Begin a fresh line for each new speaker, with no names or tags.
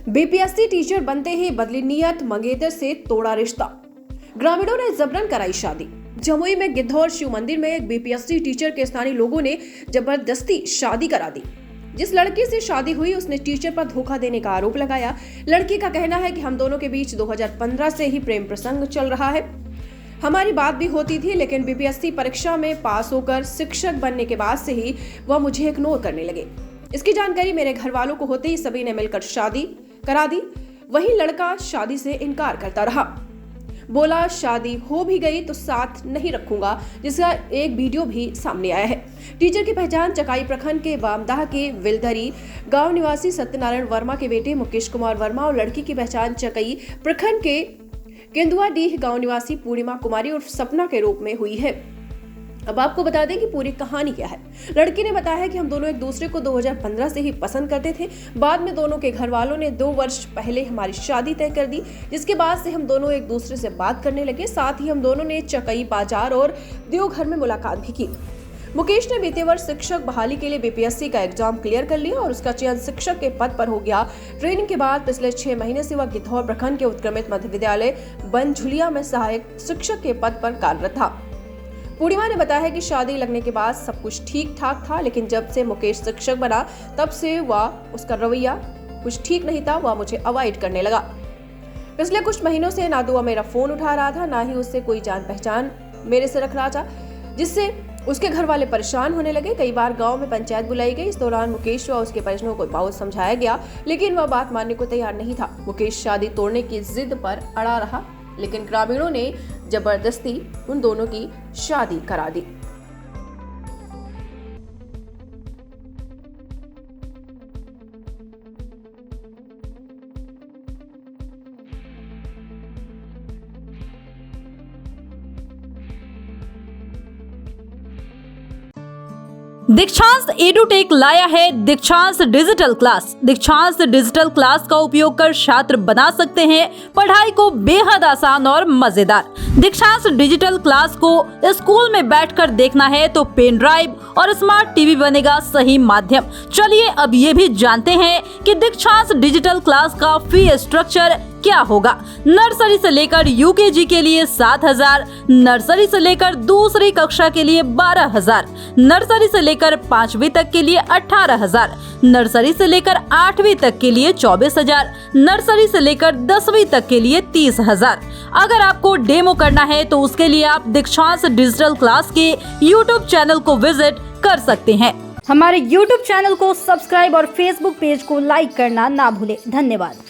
BPSC teacher बनते ही बदली नियत, मंगेतर से तोड़ा रिश्ता। ग्रामीणों ने जबरन कराई शादी। जमुई में गिद्धौर शिव मंदिर में एक बीपीएससी टीचर के स्थानीय लोगों ने जबरदस्ती शादी करा दी। जिस लड़की से शादी हुई उसने टीचर पर धोखा देने का आरोप लगाया। लड़की का कहना है कि हम दोनों के बीच 2015 से ही प्रेम प्रसंग चल रहा है। हमारी बात भी होती थी, लेकिन बीपीएससी परीक्षा में पास होकर शिक्षक बनने के बाद से ही वह मुझे इग्नोर करने लगे। इसकी जानकारी मेरे घर वालों को होते ही सभी ने मिलकर शादी करा दी। वही लड़का शादी से इनकार करता रहा, बोला शादी हो भी गई तो साथ नहीं रखूंगा, जिसका एक वीडियो भी सामने आया है। टीचर की पहचान चकाई प्रखंड के बामदाह के विलधरी गांव निवासी सत्यनारायण वर्मा के बेटे मुकेश कुमार वर्मा और लड़की की पहचान चकाई प्रखंड के केंदुआडीह गांव निवासी पूर्णिमा कुमारी और सपना के रूप में हुई है। अब आपको बता दें कि पूरी कहानी क्या है। लड़की ने बताया कि हम दोनों एक दूसरे को 2015 से ही पसंद करते थे। बाद में दोनों के घर वालों ने 2 वर्ष पहले हमारी शादी तय कर दी, जिसके बाद से हम दोनों एक दूसरे से बात करने लगे। साथ ही हम दोनों ने चकई बाजार और देवघर में मुलाकात भी की। मुकेश ने बीते वर्ष शिक्षक बहाली के लिए बीपीएससी का एग्जाम क्लियर कर लिया और उसका चयन शिक्षक के पद पर हो गया। ट्रेनिंग के बाद पिछले 6 महीने से वह गिद्धौर प्रखंड के उत्क्रमित मध्य विद्यालय बनझुलिया में सहायक शिक्षक के पद पर कार्यरत था। पूर्णिमा ने बताया है कि शादी लगने के बाद सब कुछ ठीक ठाक था, लेकिन जब से मुकेश शिक्षक बना तब से उसका रवैया कुछ ठीक नहीं था। वह मुझे अवॉइड करने लगा। पिछले कुछ महीनों से ना तो वह मेरा फोन उठा रहा था, ना ही उससे कोई जान पहचान मेरे से रख रहा था, जिससे उसके घर वाले परेशान होने लगे। कई बार गांव में पंचायत बुलाई गई। इस दौरान मुकेश व उसके परिजनों को बहुत समझाया गया, लेकिन वह बात मानने को तैयार नहीं था। मुकेश शादी तोड़ने की जिद पर अड़ा रहा, लेकिन ग्रामीणों ने जबरदस्ती उन दोनों की शादी करा दी।
दीक्षांत एडुटेक लाया है दीक्षांत डिजिटल क्लास। दीक्षांत डिजिटल क्लास का उपयोग कर छात्र बना सकते हैं पढ़ाई को बेहद आसान और मजेदार। दीक्षांत डिजिटल क्लास को स्कूल में बैठकर देखना है तो पेन ड्राइव और स्मार्ट टीवी बनेगा सही माध्यम। चलिए अब ये भी जानते हैं कि दीक्षांत डिजिटल क्लास का फी स्ट्रक्चर क्या होगा। नर्सरी से लेकर यूकेजी के लिए 7,000, नर्सरी से लेकर दूसरी कक्षा के लिए 12,000, नर्सरी से लेकर 5वीं तक के लिए 18,000, नर्सरी से लेकर 8वीं तक के लिए 24,000, नर्सरी से लेकर 10वीं तक के लिए 30,000। अगर आपको डेमो करना है तो उसके लिए आप दीक्षांत डिजिटल क्लास के YouTube चैनल को विजिट कर सकते हैं।
हमारे YouTube चैनल को सब्सक्राइब और Facebook पेज को लाइक करना ना भूलें। धन्यवाद।